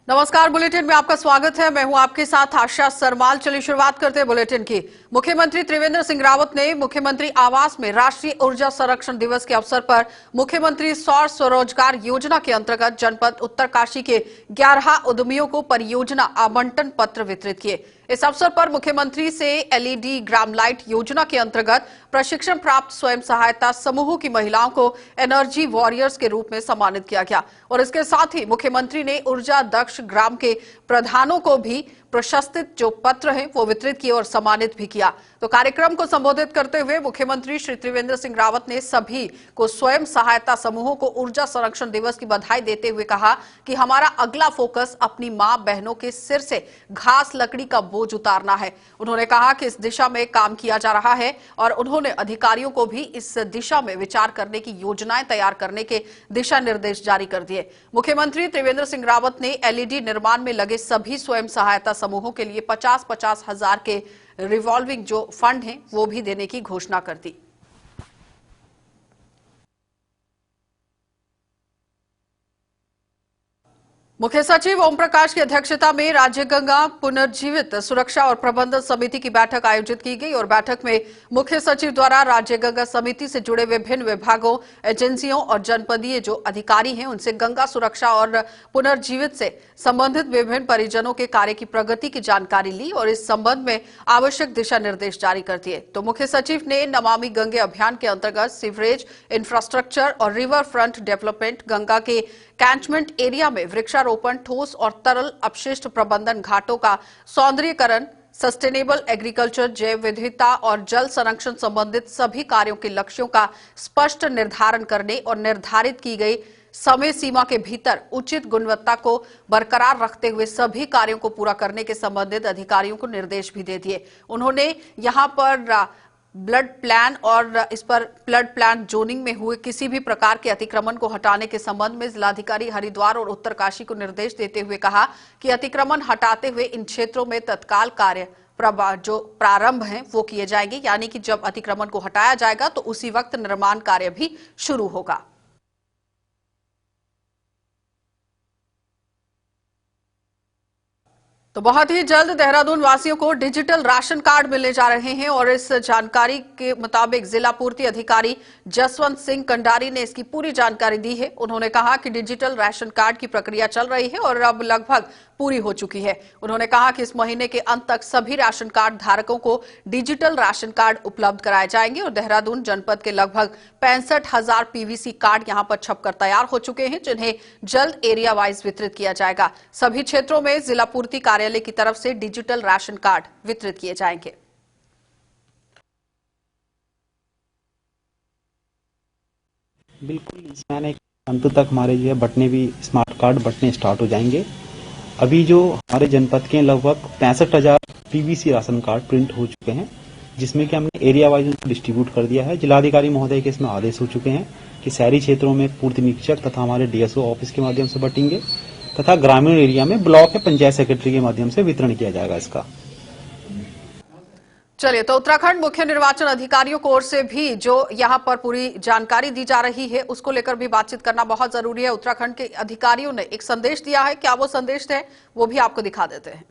नमस्कार, बुलेटिन में आपका स्वागत है। मैं हूं आपके साथ आशा सरमाल। चलिए शुरुआत करते हैं बुलेटिन की। मुख्यमंत्री त्रिवेंद्र सिंह रावत ने मुख्यमंत्री आवास में राष्ट्रीय ऊर्जा संरक्षण दिवस के अवसर पर मुख्यमंत्री सौर स्वरोजगार योजना के अंतर्गत जनपद उत्तरकाशी के 11 उद्यमियों को परियोजना आवंटन पत्र वितरित किए। इस अवसर पर मुख्यमंत्री से एलईडी ग्राम लाइट योजना के अंतर्गत प्रशिक्षण प्राप्त स्वयं सहायता समूहों की महिलाओं को एनर्जी वॉरियर्स के रूप में सम्मानित किया गया और इसके साथ ही मुख्यमंत्री ने ऊर्जा दक्ष ग्राम के प्रधानों को भी प्रशस्तित जो पत्र हैं वो वितरित किए और सम्मानित भी किया। तो कार्यक्रम को संबोधित करते हुए मुख्यमंत्री श्री त्रिवेंद्र सिंह रावत ने सभी को स्वयं सहायता समूहों को ऊर्जा संरक्षण दिवस की बधाई देते हुए कहा कि हमारा अगला फोकस अपनी मां बहनों के सिर से घास लकड़ी का बोझ उतारना है। उन्होंने कहा कि इस दिशा में काम किया जा रहा है और उन्होंने अधिकारियों को भी इस दिशा में विचार करने की योजनाएं तैयार करने के दिशा निर्देश जारी कर दिए। मुख्यमंत्री त्रिवेंद्र सिंह रावत ने एलईडी निर्माण में लगे सभी स्वयं सहायता समूहों के लिए 50-50 हजार के रिवॉल्विंग जो फंड हैं वो भी देने की घोषणा कर दी। मुख्य सचिव ओम प्रकाश की अध्यक्षता में राज्य गंगा पुनर्जीवित सुरक्षा और प्रबंधन समिति की बैठक आयोजित की गई और बैठक में मुख्य सचिव द्वारा राज्य गंगा समिति से जुड़े विभिन्न विभागों, एजेंसियों और जनपदीय जो अधिकारी हैं उनसे गंगा सुरक्षा और पुनर्जीवित से संबंधित विभिन्न परिजनों के कार्य की प्रगति की जानकारी ली और इस संबंध में आवश्यक दिशा निर्देश जारी कर दिए। तो मुख्य सचिव ने नमामि गंगे अभियान के अंतर्गत सीवरेज इंफ्रास्ट्रक्चर और रिवर फ्रंट डेवलपमेंट, गंगा के कैचमेंट एरिया में वृक्षारोपण, ठोस और तरल अपशिष्ट प्रबंधन, घाटों का सौंदर्यीकरण, सस्टेनेबल एग्रीकल्चर, जैव विविधता और जल संरक्षण संबंधित सभी कार्यों के लक्ष्यों का स्पष्ट निर्धारण करने और निर्धारित की गई समय सीमा के भीतर उचित गुणवत्ता को बरकरार रखते हुए सभी कार्यों को पूरा करने के संबंधित अधिकारियों को निर्देश भी दे दिए। उन्होंने यहां पर ब्लड प्लान और इस पर ब्लड प्लान जोनिंग में हुए किसी भी प्रकार के अतिक्रमण को हटाने के संबंध में जिलाधिकारी हरिद्वार और उत्तरकाशी को निर्देश देते हुए कहा कि अतिक्रमण हटाते हुए इन क्षेत्रों में तत्काल कार्य जो प्रारंभ है वो किए जाएंगे, यानी कि जब अतिक्रमण को हटाया जाएगा तो उसी वक्त निर्माण कार्य भी शुरू होगा। तो बहुत ही जल्द देहरादून वासियों को डिजिटल राशन कार्ड मिलने जा रहे हैं और इस जानकारी के मुताबिक जिला पूर्ति अधिकारी जसवंत सिंह कंडारी ने इसकी पूरी जानकारी दी है। उन्होंने कहा कि डिजिटल राशन कार्ड की प्रक्रिया चल रही है और अब लगभग पूरी हो चुकी है। उन्होंने कहा कि इस महीने के अंत तक सभी राशन कार्ड धारकों को डिजिटल राशन कार्ड उपलब्ध कराए जाएंगे और देहरादून जनपद के लगभग 65,000 पीवीसी कार्ड यहां पर छपकर तैयार हो चुके हैं, जिन्हें जल्द एरिया वाइज वितरित किया जाएगा। सभी क्षेत्रों में जिला पूर्ति कार्यालय की तरफ से डिजिटल राशन कार्ड वितरित किए जाएंगे। बिल्कुल, इस महीने अंत तक हमारे जो है बटने भी स्मार्ट कार्ड बटने स्टार्ट हो जाएंगे। अभी जो हमारे जनपद के लगभग 65,000 पीवीसी राशन कार्ड प्रिंट हो चुके हैं, जिसमें कि हमने एरिया वाइज उनको डिस्ट्रीब्यूट कर दिया है। जिलाधिकारी महोदय के इसमें आदेश हो चुके हैं कि शहरी क्षेत्रों में पूर्ति निरीक्षक तथा हमारे डीएसओ ऑफिस के माध्यम से बटेंगे तथा ग्रामीण एरिया में ब्लॉक या पंचायत सेक्रेटरी के माध्यम से वितरण किया जाएगा इसका। चलिए, तो उत्तराखंड मुख्य निर्वाचन अधिकारियों की ओर से भी जो यहां पर पूरी जानकारी दी जा रही है उसको लेकर भी बातचीत करना बहुत जरूरी है। उत्तराखंड के अधिकारियों ने एक संदेश दिया है, क्या वो संदेश है वो भी आपको दिखा देते हैं।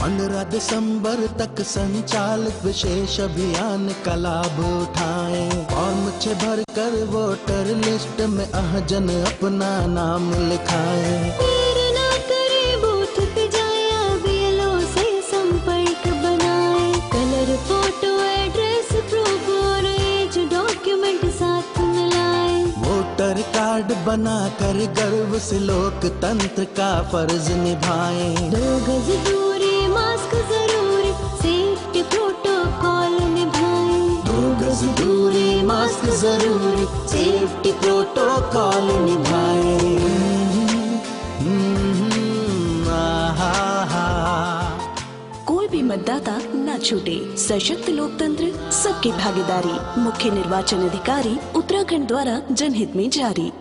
15 दिसंबर तक संचालित विशेष अभियान का लाभ उठाएं। फॉर्म 6 भर कर वोटर लिस्ट में अहजन अपना नाम लिखाएं। देर ना करें, बूथ पे जाए, बीएलओ से संपर्क बनाएं। कलर, फोटो, एड्रेस प्रूफ और एज डॉक्यूमेंट साथ मिलाएं। वोटर कार्ड बना कर गर्व से लोकतंत्र का फर्ज निभाएं। 2 गज दूरी, मास्क जरूरी, सेफ्टी प्रोटोकॉल निभाएं। 2 गज दूरी, मास्क जरूरी, सेफ्टी प्रोटोकॉल निभाएं। कोई भी मतदाता न छूटे। सशक्त लोकतंत्र, सबकी भागीदारी। मुख्य निर्वाचन अधिकारी उत्तराखंड द्वारा जनहित में जारी।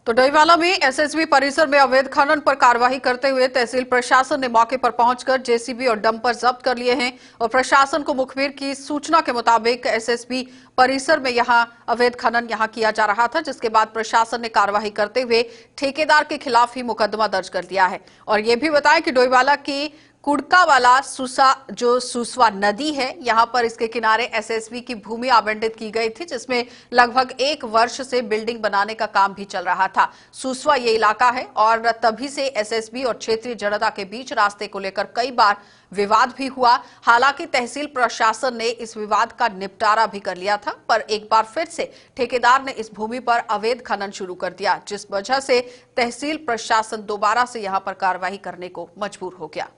तो डोईवाला में एसएसबी परिसर में अवैध खनन पर कार्रवाई करते हुए तहसील प्रशासन ने मौके पर पहुंचकर जेसीबी और डंपर जब्त कर लिए हैं और प्रशासन को मुखबिर की सूचना के मुताबिक एसएसबी परिसर में यहां अवैध खनन किया जा रहा था, जिसके बाद प्रशासन ने कार्रवाई करते हुए ठेकेदार के खिलाफ ही मुकदमा दर्ज कर दिया है। और ये भी बताएं कि डोईवाला की कुड़कावाला सुसवा नदी है, यहां पर इसके किनारे एसएसबी की भूमि आवंटित की गई थी, जिसमें लगभग 1 वर्ष से बिल्डिंग बनाने का काम भी चल रहा था। सुसवा ये इलाका है और तभी से एसएसबी और क्षेत्रीय जनता के बीच रास्ते को लेकर कई बार विवाद भी हुआ। हालांकि तहसील प्रशासन ने इस विवाद का निपटारा भी कर लिया था, पर एक बार फिर से ठेकेदार ने इस भूमि पर अवैध खनन शुरू कर दिया, जिस वजह से तहसील प्रशासन दोबारा से यहां पर कार्रवाई करने को मजबूर हो गया।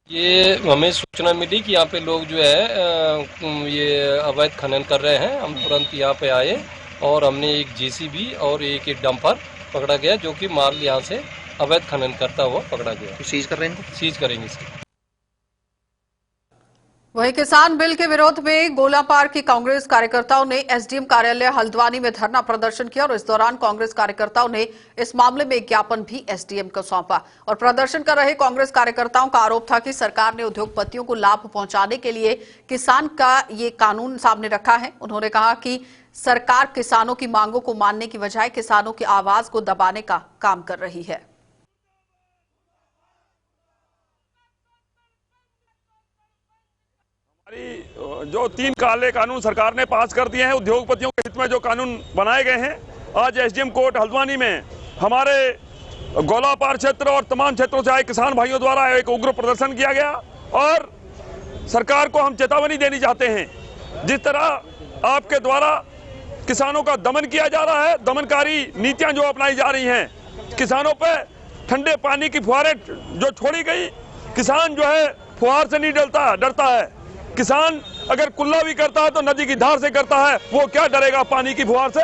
ये हमें सूचना मिली कि यहाँ पे लोग जो है ये अवैध खनन कर रहे हैं। हम तुरंत यहाँ पे आए और हमने एक जेसीबी और एक डंपर पकड़ा गया, जो कि माल यहाँ से अवैध खनन करता हुआ पकड़ा गया। तो सीज कर रहे हैं, सीज करेंगे इसको। वहीं किसान बिल के विरोध में गोलापार की कांग्रेस कार्यकर्ताओं ने एसडीएम कार्यालय हल्द्वानी में धरना प्रदर्शन किया और इस दौरान कांग्रेस कार्यकर्ताओं ने इस मामले में एक ज्ञापन भी एसडीएम को सौंपा। और प्रदर्शन कर रहे कांग्रेस कार्यकर्ताओं का आरोप था कि सरकार ने उद्योगपतियों को लाभ पहुंचाने के लिए किसान का ये कानून सामने रखा है। उन्होंने कहा कि सरकार किसानों की मांगों को मानने की बजाय किसानों की आवाज को दबाने का काम कर रही है। जो 3 काले कानून सरकार ने पास कर दिए हैं उद्योगपतियों के हित में, जो कानून बनाए गए हैं, आज एसडीएम कोर्ट हल्द्वानी में हमारे गोलापार क्षेत्र और तमाम क्षेत्रों से आए किसान भाइयों द्वारा एक उग्र प्रदर्शन किया गया। और सरकार को हम चेतावनी देनी चाहते हैं, जिस तरह आपके द्वारा किसानों का दमन किया जा रहा है, दमनकारी नीतियां जो अपनाई जा रही हैं, किसानों पे ठंडे पानी की फुहारें जो छोड़ी गई, किसान जो है फुहार से नहीं डरता है। किसान अगर कुल्ला भी करता है तो नदी की धार से करता है, वो क्या डरेगा पानी की फुहार से।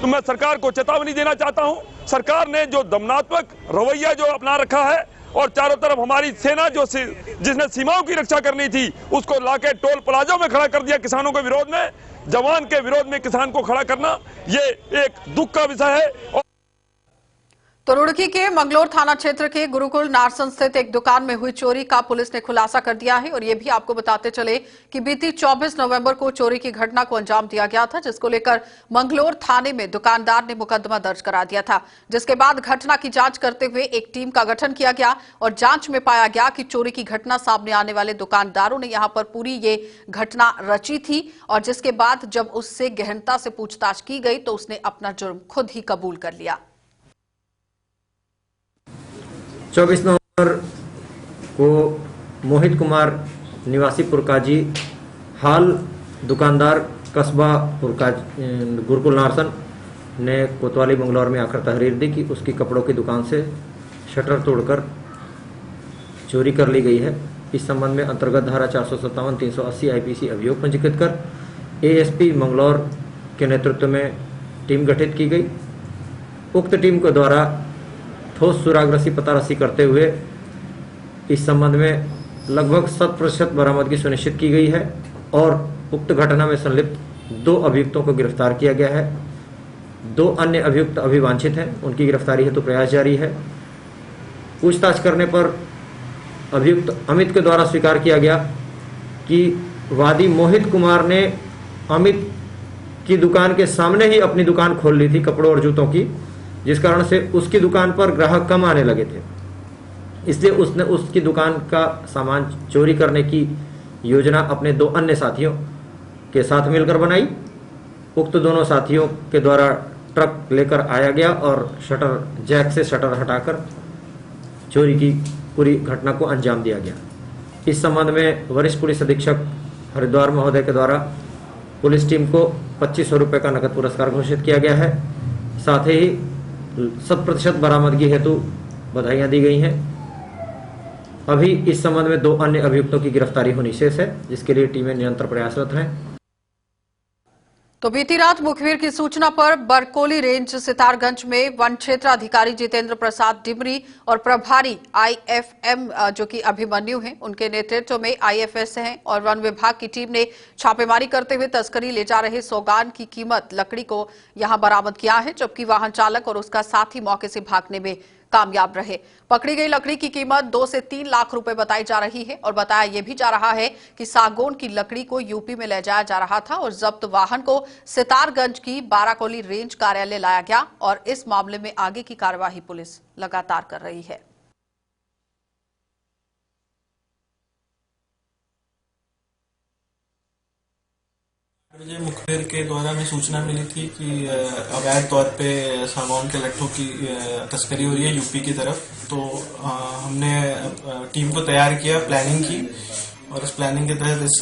तो मैं सरकार को चेतावनी देना चाहता हूं। सरकार ने जो दमनात्मक रवैया जो अपना रखा है और चारों तरफ हमारी सेना जिसने सीमाओं की रक्षा करनी थी, उसको लाके टोल प्लाजा में खड़ा कर दिया किसानों के विरोध में। जवान के विरोध में किसान को खड़ा करना ये एक दुख का विषय है। तो रुड़की के मंगलोर थाना क्षेत्र के गुरुकुल नारसन स्थित एक दुकान में हुई चोरी का पुलिस ने खुलासा कर दिया है। और ये भी आपको बताते चले कि बीती 24 नवंबर को चोरी की घटना को अंजाम दिया गया था, जिसको लेकर मंगलोर थाने में दुकानदार ने मुकदमा दर्ज करा दिया था। जिसके बाद घटना की जांच करते हुए एक टीम का गठन किया गया और जांच में पाया गया कि चोरी की घटना सामने आने वाले दुकानदारों ने यहां पर पूरी ये घटना रची थी। और जिसके बाद जब उससे गहनता से पूछताछ की गई तो उसने अपना जुर्म खुद ही कबूल कर लिया। 24 नवंबर को मोहित कुमार निवासी पुरकाजी, हाल दुकानदार कस्बा गुरुकुल नारसन ने कोतवाली मंगलौर में आकर तहरीर दी कि उसकी कपड़ों की दुकान से शटर तोड़कर चोरी कर ली गई है। इस संबंध में अंतर्गत धारा 457, 380 आईपीसी अभियोग पंजीकृत कर एएसपी मंगलौर के नेतृत्व में टीम गठित की गई। उक्त टीम के द्वारा ठोस सुरागरसी पतारसी करते हुए इस संबंध में लगभग 100% बरामदगी सुनिश्चित की गई है और उक्त घटना में संलिप्त 2 अभियुक्तों को गिरफ्तार किया गया है। 2 अन्य अभियुक्त अभी वांछित हैं, उनकी गिरफ्तारी हेतु प्रयास जारी है। पूछताछ करने पर अभियुक्त अमित के द्वारा स्वीकार किया गया कि वादी मोहित कुमार ने अमित की दुकान के सामने ही अपनी दुकान खोल ली थी कपड़ों और जूतों की, जिस कारण से उसकी दुकान पर ग्राहक कम आने लगे थे। इसलिए उसने उसकी दुकान का सामान चोरी करने की योजना अपने 2 अन्य साथियों के साथ मिलकर बनाई। उक्त दोनों साथियों के द्वारा ट्रक लेकर आया गया और जैक से शटर हटाकर चोरी की पूरी घटना को अंजाम दिया गया। इस संबंध में वरिष्ठ पुलिस अधीक्षक हरिद्वार महोदय के द्वारा पुलिस टीम को 2500 रुपये का नकद पुरस्कार घोषित किया गया है। साथ ही 100% बरामदगी हेतु बधाइयां दी गई हैं। अभी इस संबंध में 2 अन्य अभियुक्तों की गिरफ्तारी होनी शेष है, जिसके लिए टीमें निरंतर प्रयासरत हैं। तो बीती रात मुखबिर की सूचना पर बरकोली रेंज सितारगंज में वन क्षेत्र अधिकारी जितेंद्र प्रसाद डिमरी और प्रभारी आईएफएम जो कि अभिमन्यु हैं, उनके नेतृत्व में आईएफएस हैं और वन विभाग की टीम ने छापेमारी करते हुए तस्करी ले जा रहे सौगान की कीमत लकड़ी को यहां बरामद किया है, जबकि वाहन चालक और उसका साथी मौके से भागने में कामयाब रहे। पकड़ी गई लकड़ी की कीमत 2 से 3 लाख रुपए बताई जा रही है और बताया यह भी जा रहा है कि सागौन की लकड़ी को यूपी में ले जाया जा रहा था और जब्त वाहन को सितारगंज की बाराकोली रेंज कार्यालय लाया गया और इस मामले में आगे की कार्यवाही पुलिस लगातार कर रही है। मुझे मुखबिर के द्वारा हमें सूचना मिली थी कि अवैध तौर पे सागौन के लट्ठों की तस्करी हो रही है यूपी की तरफ। तो हमने टीम को तैयार किया, प्लानिंग की और इस प्लानिंग के तहत इस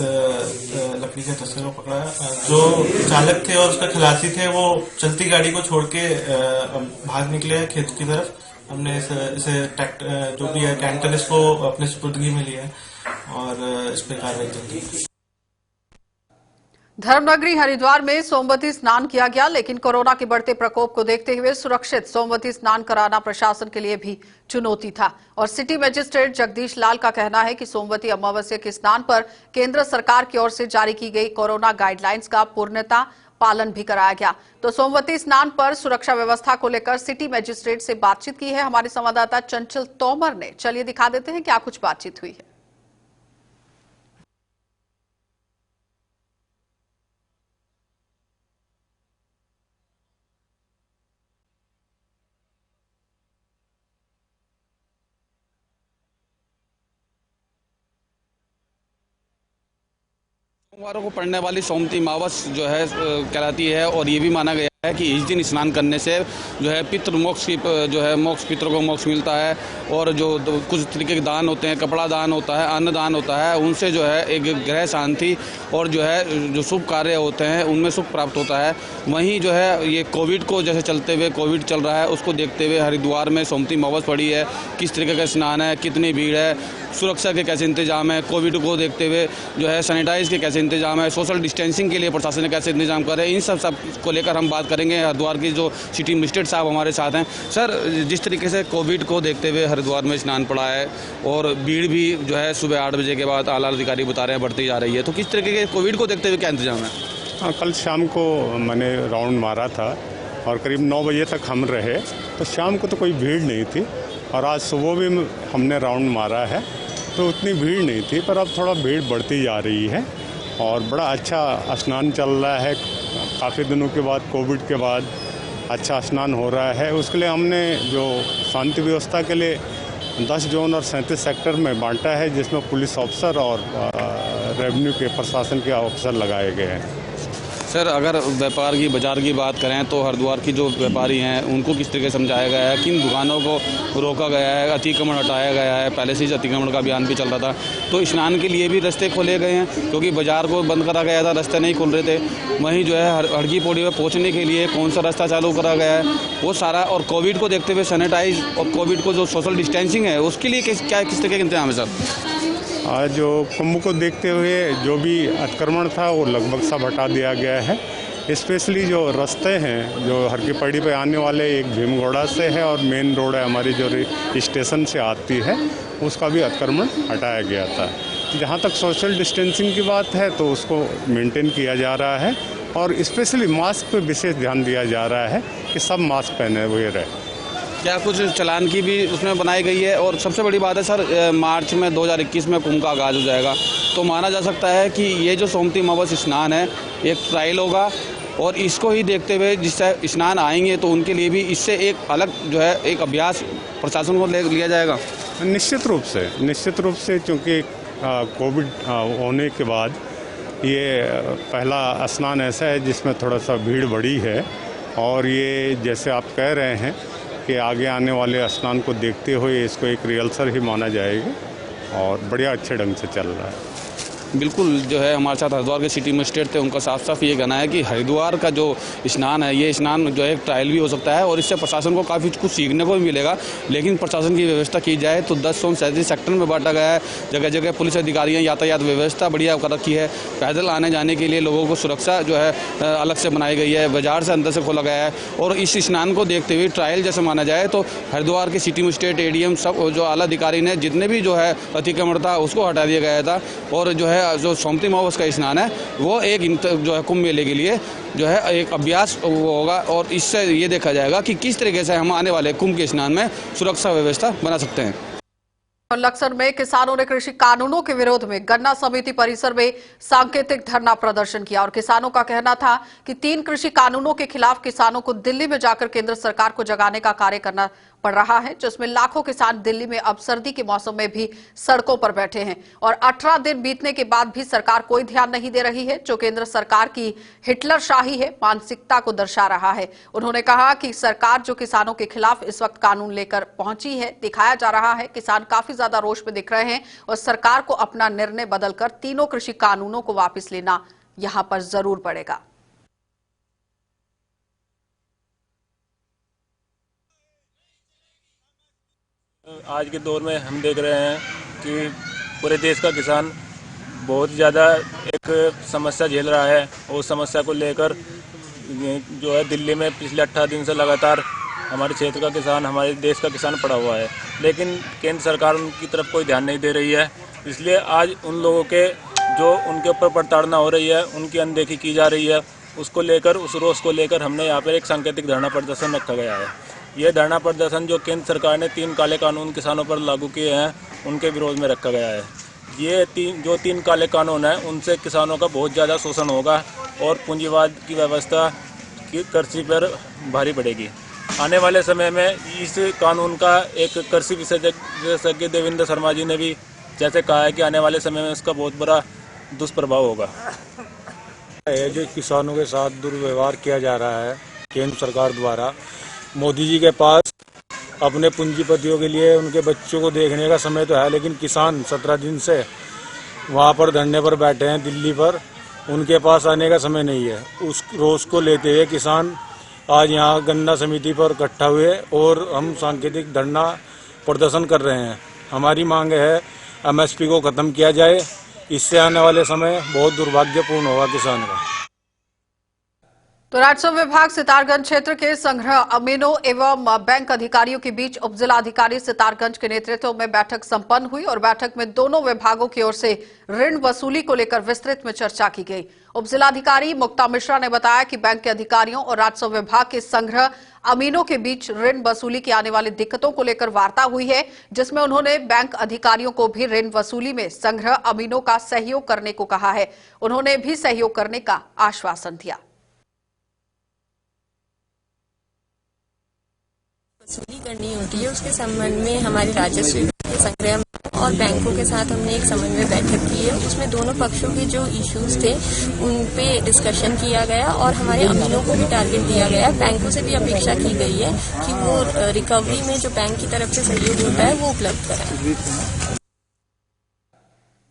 लकड़ी के तस्कर को पकड़ा। जो चालक थे और उसका खलासी थे वो चलती गाड़ी को छोड़ के भाग निकले खेत की तरफ। हमने इसे जो भी है कैंटर इसको अपने सुपुर्दगी में लिया और इस पर कार्रवाई की। धर्मनगरी हरिद्वार में सोमवती स्नान किया गया, लेकिन कोरोना के बढ़ते प्रकोप को देखते हुए सुरक्षित सोमवती स्नान कराना प्रशासन के लिए भी चुनौती था और सिटी मजिस्ट्रेट जगदीश लाल का कहना है कि सोमवती अमावस्या के स्नान पर केंद्र सरकार की ओर से जारी की गई कोरोना गाइडलाइंस का पूर्णतः पालन भी कराया गया। तो सोमवती स्नान पर सुरक्षा व्यवस्था को लेकर सिटी मजिस्ट्रेट से बातचीत की है हमारे संवाददाता चंचल तोमर ने। चलिए दिखा देते हैं क्या कुछ बातचीत हुई है। सोमवारों को पड़ने वाली सोमवती अमावस जो है कहलाती है और ये भी माना गया है कि इस दिन स्नान करने से जो है पितृ मोक्ष की जो है पितरों को मोक्ष मिलता है और जो कुछ तरीके के दान होते हैं, कपड़ा दान होता है, अन्न दान होता है, उनसे जो है एक ग्रह शांति और जो है जो शुभ कार्य होते हैं उनमें सुख प्राप्त होता है। वहीं जो है ये कोविड को जैसे चलते हुए कोविड चल रहा है उसको देखते हुए हरिद्वार में सोमवती अमावस पड़ी है, किस तरीके का स्नान है, कितनी भीड़ है, सुरक्षा के कैसे इंतजाम है, कोविड को देखते हुए जो है सैनिटाइज के कैसे इंतजाम है, सोशल डिस्टेंसिंग के लिए प्रशासन ने कैसे इंतजाम कर रहे हैं, इन सब को लेकर हम बात करेंगे। हरिद्वार की जो सिटी मजिस्ट्रेट साहब हमारे साथ हैं। सर, जिस तरीके से कोविड को देखते हुए हरिद्वार में स्नान पड़ा है और भीड़ भी जो है सुबह 8 बजे के बाद आला अधिकारी बता रहे हैं बढ़ती जा रही है, तो किस तरीके के कोविड को देखते हुए क्या इंतजाम है? हाँ, कल शाम को मैंने राउंड मारा था और करीब 9 बजे तक हम रहे, तो शाम को तो कोई भीड़ नहीं थी और आज सुबह भी हमने राउंड मारा है तो उतनी भीड़ नहीं थी, पर अब थोड़ा भीड़ बढ़ती जा रही है और बड़ा अच्छा स्नान चल रहा है। काफ़ी दिनों के बाद, कोविड के बाद अच्छा स्नान हो रहा है। उसके लिए हमने जो शांति व्यवस्था के लिए 10 जोन और 37 सेक्टर में बांटा है, जिसमें पुलिस ऑफिसर और रेवेन्यू के प्रशासन के ऑफिसर लगाए गए हैं। सर, अगर व्यापार की बाजार की बात करें तो हरिद्वार की जो व्यापारी हैं उनको किस तरीके से समझाया गया है, किन दुकानों को रोका गया है, अतिक्रमण हटाया गया है, पहले से ही अतिक्रमण का अभियान भी चल रहा था, तो स्नान के लिए भी रास्ते खोले गए हैं क्योंकि बाजार को बंद करा गया था, रास्ते नहीं खुल रहे थे। वहीं जो है हड़की पौड़ी में पहुँचने के लिए कौन सा रास्ता चालू करा गया है वो सारा, और कोविड को देखते हुए सैनिटाइज और कोविड को जो सोशल डिस्टेंसिंग है उसके लिए किस तरीके के इंतजाम है सर? आज जो कुंभ को देखते हुए जो भी अतिक्रमण था वो लगभग सब हटा दिया गया है। स्पेशली जो रास्ते हैं जो हरकी पौड़ी पे आने वाले, एक भीमगोड़ा से है और मेन रोड है हमारी जो स्टेशन से आती है, उसका भी अतिक्रमण हटाया गया था। जहाँ तक सोशल डिस्टेंसिंग की बात है तो उसको मेंटेन किया जा रहा है और स्पेशली मास्क पे विशेष ध्यान दिया जा रहा है कि सब मास्क पहने हुए रहे। क्या कुछ चालान की भी उसमें बनाई गई है? और सबसे बड़ी बात है सर, मार्च में 2021 में कुंभ का आगाज़ हो जाएगा, तो माना जा सकता है कि ये जो सोमवती अमावस स्नान है एक ट्रायल होगा और इसको ही देखते हुए जिससे स्नान आएंगे तो उनके लिए भी इससे एक अलग जो है एक अभ्यास प्रशासन को लिया जाएगा। निश्चित रूप से क्योंकि कोविड होने के बाद ये पहला स्नान ऐसा है जिसमें थोड़ा सा भीड़ बढ़ी है और ये जैसे आप कह रहे हैं कि आगे आने वाले स्नान को देखते हुए इसको एक रिहर्सल ही माना जाएगा और बढ़िया अच्छे ढंग से चल रहा है। बिल्कुल जो है हमारे साथ हरिद्वार के सिटी मजिस्ट्रेट थे, उनका साफ साफ ये कहना है कि हरिद्वार का जो स्नान है, ये स्नान जो है ट्रायल भी हो सकता है और इससे प्रशासन को काफ़ी कुछ सीखने को भी मिलेगा। लेकिन प्रशासन की व्यवस्था की जाए तो 10 जोन 37 सेक्टर में बांटा गया है। जगह जगह पुलिस अधिकारियों, यातायात व्यवस्था बढ़िया कर रखी है। पैदल आने जाने के लिए लोगों को सुरक्षा जो है अलग से बनाई गई है। बाजार से अंदर से खोला गया है और इस स्नान को देखते हुए ट्रायल जैसे माना जाए तो हरिद्वार के सिटी मजिस्ट्रेट, एडीएम, सब जो आला अधिकारी ने जितने भी जो है अतिक्रमण था उसको हटा दिया गया था और जो है जो सोमती अमावस का स्नान है वो एक जो है कुंभ मेले के लिए जो है एक अभ्यास होगा और इससे ये देखा जाएगा कि किस तरीके से हम आने वाले कुंभ के स्नान में सुरक्षा व्यवस्था बना सकते हैं। लक्सर में किसानों ने कृषि कानूनों के विरोध में गन्ना समिति परिसर में सांकेतिक धरना प्रदर्शन किया और किसानों का कहना था कि 3 कृषि कानूनों के खिलाफ किसानों को दिल्ली में जाकर केंद्र सरकार को जगाने का कार्य करना पड़ रहा है, जिसमें लाखों किसान दिल्ली में अब सर्दी के मौसम में भी सड़कों पर बैठे हैं और 18 दिन बीतने के बाद भी सरकार कोई ध्यान नहीं दे रही है, जो केंद्र सरकार की हिटलरशाही है मानसिकता को दर्शा रहा है। उन्होंने कहा कि सरकार जो किसानों के खिलाफ इस वक्त कानून लेकर पहुंची है, दिखाया जा रहा है किसान काफी ज्यादा रोष में दिख रहे हैं और सरकार को अपना निर्णय बदलकर तीनों कृषि कानूनों को वापस लेना यहां पर जरूर पड़ेगा। आज के दौर में हम देख रहे हैं कि पूरे देश का किसान बहुत ज़्यादा एक समस्या झेल रहा है और उस समस्या को लेकर जो है दिल्ली में पिछले 18 दिन से लगातार हमारे क्षेत्र का किसान, हमारे देश का किसान पड़ा हुआ है, लेकिन केंद्र सरकार उनकी तरफ कोई ध्यान नहीं दे रही है। इसलिए आज उन लोगों के जो उनके ऊपर प्रताड़ना हो रही है, उनकी अनदेखी की जा रही है, उसको लेकर, उस रोष को लेकर हमने यहाँ पर एक सांकेतिक धरना प्रदर्शन रखा गया है। यह धरना प्रदर्शन जो केंद्र सरकार ने 3 काले कानून किसानों पर लागू किए हैं, उनके विरोध में रखा गया है। ये 3 काले कानून हैं, उनसे किसानों का बहुत ज़्यादा शोषण होगा और पूंजीवाद की व्यवस्था की कृषि पर भारी पड़ेगी। आने वाले समय में इस कानून का एक कृषि विशेषज्ञ देवेंद्र शर्मा जी ने भी जैसे कहा है कि आने वाले समय में इसका बहुत बड़ा दुष्प्रभाव होगा। जो किसानों के साथ दुर्व्यवहार किया जा रहा है केंद्र सरकार द्वारा, मोदी जी के पास अपने पूंजीपतियों के लिए उनके बच्चों को देखने का समय तो है, लेकिन किसान 17 दिन से वहां पर धरने पर बैठे हैं दिल्ली पर, उनके पास आने का समय नहीं है। उस रोष को लेते हुए किसान आज यहाँ गन्ना समिति पर इकट्ठा हुए और हम सांकेतिक धरना प्रदर्शन कर रहे हैं। हमारी मांग है MSP को खत्म किया जाए, इससे आने वाले समय बहुत दुर्भाग्यपूर्ण होगा किसान का। तो राजस्व विभाग सितारगंज क्षेत्र के संग्रह अमीनों एवं बैंक अधिकारियों के बीच उप जिलाधिकारी सितारगंज के नेतृत्व में बैठक संपन्न हुई और बैठक में दोनों विभागों की ओर से ऋण वसूली को लेकर विस्तृत में चर्चा की गई। उप जिलाधिकारी मुक्ता मिश्रा ने बताया कि बैंक के अधिकारियों और राजस्व विभाग के संग्रह अमीनों के बीच ऋण वसूली की आने वाली दिक्कतों को लेकर वार्ता हुई है, जिसमें उन्होंने बैंक अधिकारियों को भी ऋण वसूली में संग्रह अमीनों का सहयोग करने को कहा है। उन्होंने भी सहयोग करने का आश्वासन दिया। वसूली करनी होती है, उसके संबंध में हमारे राजस्व संग्रह और बैंकों के साथ हमने एक समन्वय बैठक की है। उसमें दोनों पक्षों के जो इश्यूज थे उन पे डिस्कशन किया गया और हमारे अमीनों को भी टारगेट दिया गया। बैंकों से भी अपेक्षा की गई है कि वो रिकवरी में जो बैंक की तरफ से सहयोग होता है वो उपलब्ध कराएं।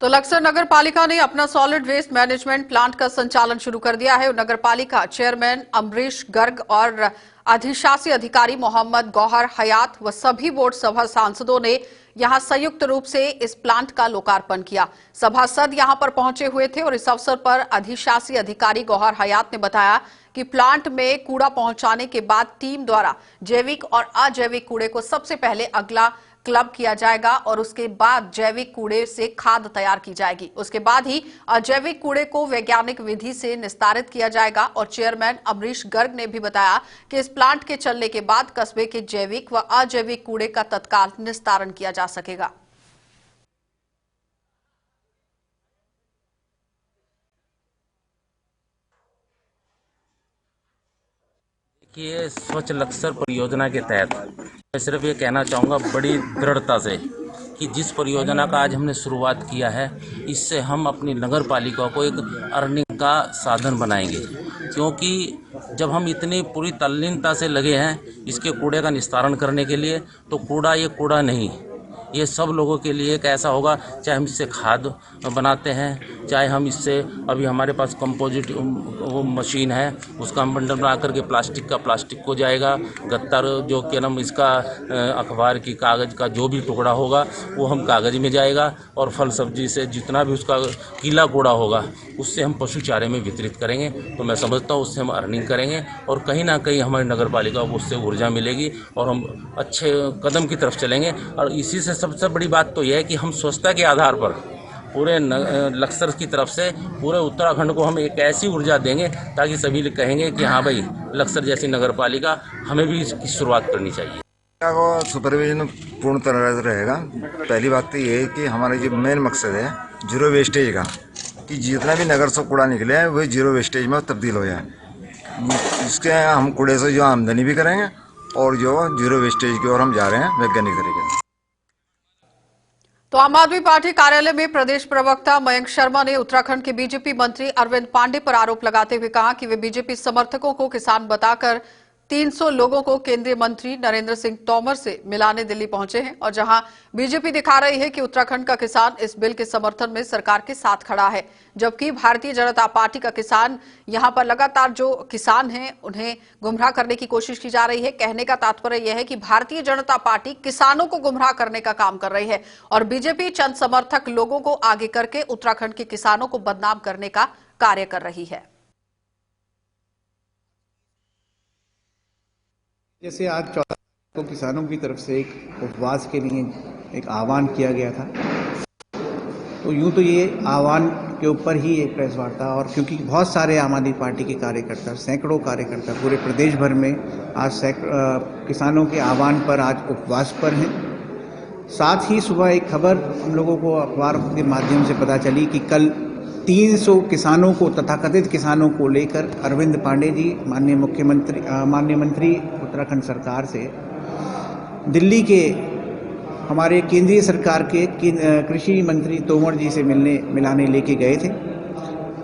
तो लक्सर नगर पालिका ने अपना सॉलिड वेस्ट मैनेजमेंट प्लांट का संचालन शुरू कर दिया है। नगर पालिका चेयरमैन अमरीश गर्ग और अधिशासी अधिकारी मोहम्मद गौहर हयात व सभी बोर्ड सभा सांसदों ने यहां संयुक्त रूप से इस प्लांट का लोकार्पण किया। सभासद यहां पर पहुंचे हुए थे और इस अवसर पर अधिशासी अधिकारी गौहर हयात ने बताया कि प्लांट में कूड़ा पहुंचाने के बाद टीम द्वारा जैविक और अजैविक कूड़े को सबसे पहले अगला क्लब किया जाएगा और उसके बाद जैविक कूड़े से खाद तैयार की जाएगी। उसके बाद ही अजैविक कूड़े को वैज्ञानिक विधि से निस्तारित किया जाएगा। और चेयरमैन अमरीश गर्ग ने भी बताया कि इस प्लांट के चलने के बाद कस्बे के जैविक व अजैविक कूड़े का तत्काल निस्तारण किया जा सकेगा। देखिए, स्वच्छ लक्सर परियोजना के तहत मैं सिर्फ ये कहना चाहूँगा बड़ी दृढ़ता से कि जिस परियोजना का आज हमने शुरुआत किया है, इससे हम अपनी नगर पालिका को एक अर्निंग का साधन बनाएंगे, क्योंकि जब हम इतनी पूरी तल्लीनता से लगे हैं इसके कूड़े का निस्तारण करने के लिए, तो कूड़ा ये कूड़ा नहीं, ये सब लोगों के लिए एक ऐसा होगा, चाहे हम इससे खाद बनाते हैं, चाहे हम इससे, अभी हमारे पास कंपोजिट वो मशीन है, उसका हम बंडल बना करके प्लास्टिक को जाएगा, गत्तर जो कि नाम इसका अखबार की कागज़ का जो भी टुकड़ा होगा वो हम कागज़ में जाएगा, और फल सब्जी से जितना भी उसका गीला कूड़ा होगा उससे हम पशु चारे में वितरित करेंगे। तो मैं समझता हूँ उससे हम अर्निंग करेंगे और कहीं ना कहीं हमारी नगर पालिका को उससे ऊर्जा मिलेगी और हम अच्छे कदम की तरफ चलेंगे। और इसी से सबसे बड़ी बात तो यह है कि हम स्वच्छता के आधार पर पूरे लक्सर की तरफ से पूरे उत्तराखंड को हम एक ऐसी ऊर्जा देंगे ताकि सभी लोग कहेंगे कि हाँ भाई, लक्सर जैसी नगर पालिका हमें भी इसकी शुरुआत करनी चाहिए। को सुपरविजन पूर्ण तरह से रहेगा। पहली बात तो ये है कि हमारा जो मेन मकसद है जीरो वेस्टेज का, कि जितना भी नगर से कूड़ा निकले है वही जीरो वेस्टेज में तब्दील हो जाए। इसके हम कूड़े से जो आमदनी भी करेंगे और जो जीरो वेस्टेज की ओर हम जा रहे हैं वैज्ञानिक तरीके से। तो आम आदमी पार्टी कार्यालय में प्रदेश प्रवक्ता मयंक शर्मा ने उत्तराखंड के बीजेपी मंत्री अरविंद पांडे पर आरोप लगाते हुए कहा कि वे बीजेपी समर्थकों को किसान बताकर 300 लोगों को केंद्रीय मंत्री नरेंद्र सिंह तोमर से मिलाने दिल्ली पहुंचे हैं, और जहां बीजेपी दिखा रही है कि उत्तराखंड का किसान इस बिल के समर्थन में सरकार के साथ खड़ा है, जबकि भारतीय जनता पार्टी का किसान यहां पर लगातार जो किसान हैं उन्हें गुमराह करने की कोशिश की जा रही है। कहने का तात्पर्य यह है कि भारतीय जनता पार्टी किसानों को गुमराह करने का काम कर रही है और बीजेपी चंद समर्थक लोगों को आगे करके उत्तराखंड के किसानों को बदनाम करने का कार्य कर रही है। जैसे आज 14 को किसानों की तरफ से एक उपवास के लिए एक आह्वान किया गया था, तो यूं तो ये आह्वान के ऊपर ही एक प्रेस वार्ता, और क्योंकि बहुत सारे आम आदमी पार्टी के कार्यकर्ता, सैकड़ों कार्यकर्ता पूरे प्रदेश भर में आज किसानों के आह्वान पर आज उपवास पर हैं। साथ ही सुबह एक खबर हम लोगों को अखबार के माध्यम से पता चली कि कल 300 किसानों को, तथाकथित किसानों को लेकर अरविंद पांडे जी माननीय मंत्री उत्तराखंड सरकार से दिल्ली के हमारे केंद्रीय सरकार के कृषि मंत्री तोमर जी से मिलाने लेके गए थे।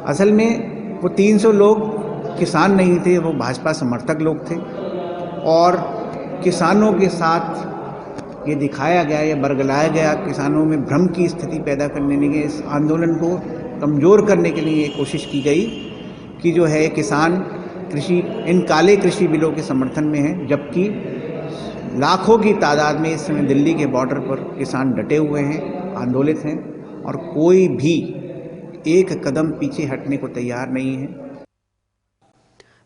असल में वो 300 लोग किसान नहीं थे, वो भाजपा समर्थक लोग थे, और किसानों के साथ ये दिखाया गया, ये बरगलाया गया, किसानों में भ्रम की स्थिति पैदा करने के लिए, इस आंदोलन को कमज़ोर करने के लिए कोशिश की गई कि जो है किसान इन काले कृषि बिलों के समर्थन में हैं, जबकि लाखों की तादाद में इस समय दिल्ली के बॉर्डर पर किसान डटे हुए हैं, आंदोलित हैं, और कोई भी एक कदम पीछे हटने को तैयार नहीं है।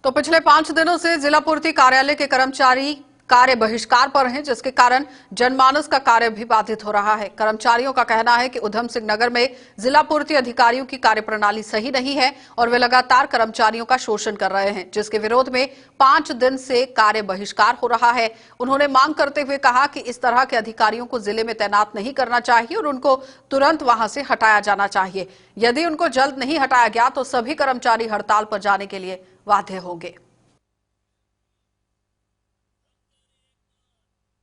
तो पिछले 5 दिनों से जिला पूर्ति कार्यालय के कर्मचारी कार्य बहिष्कार पर हैं, जिसके कारण जनमानस का कार्य भी बाधित हो रहा है। कर्मचारियों का कहना है कि उधम सिंह नगर में जिला पूर्ति अधिकारियों की कार्यप्रणाली सही नहीं है और वे लगातार कर्मचारियों का शोषण कर रहे हैं, जिसके विरोध में 5 दिन से कार्य बहिष्कार हो रहा है। उन्होंने मांग करते हुए कहा कि इस तरह के अधिकारियों को जिले में तैनात नहीं करना चाहिए और उनको तुरंत वहां से हटाया जाना चाहिए। यदि उनको जल्द नहीं हटाया गया तो सभी कर्मचारी हड़ताल पर जाने के लिए बाध्य होंगे।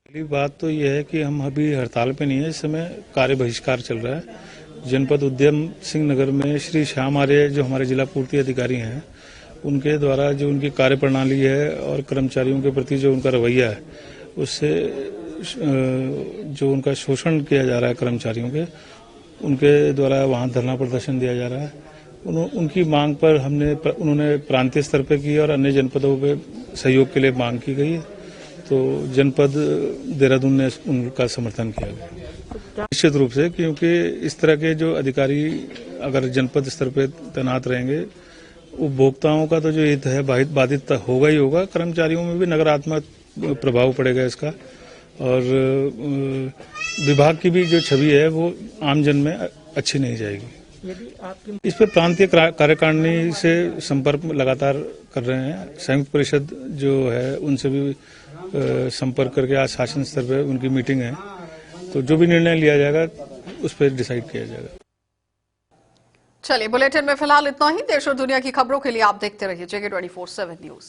पहली बात तो यह है कि हम अभी हड़ताल पे नहीं है, इस समय कार्य बहिष्कार चल रहा है। जनपद उद्यम सिंह नगर में श्री श्याम आर्य जो हमारे जिला पूर्ति अधिकारी हैं, उनके द्वारा जो उनकी कार्यप्रणाली है और कर्मचारियों के प्रति जो उनका रवैया है, उससे जो उनका शोषण किया जा रहा है कर्मचारियों के, उनके द्वारा वहाँ धरना प्रदर्शन दिया जा रहा है। उनकी मांग पर उन्होंने प्रांतीय स्तर पर की और अन्य जनपदों पे सहयोग के लिए मांग की गई है, तो जनपद देहरादून ने उनका समर्थन किया गया निश्चित रूप से, क्योंकि इस तरह के जो अधिकारी अगर जनपद स्तर पर तैनात रहेंगे, उपभोक्ताओं का तो जो हित है बाधित होगा ही होगा, कर्मचारियों में भी नकारात्मक प्रभाव पड़ेगा इसका, और विभाग की भी जो छवि है वो आमजन में अच्छी नहीं जाएगी। इस पर प्रांतीय कार्यकारिणी से संपर्क लगातार कर रहे हैं। संयुक्त परिषद जो है उनसे भी संपर्क करके आज शासन स्तर पर उनकी मीटिंग है, तो जो भी निर्णय लिया जाएगा उस पर डिसाइड किया जाएगा। चलिए, बुलेटिन में फिलहाल इतना ही। देश और दुनिया की खबरों के लिए आप देखते रहिए JK 24/7 न्यूज।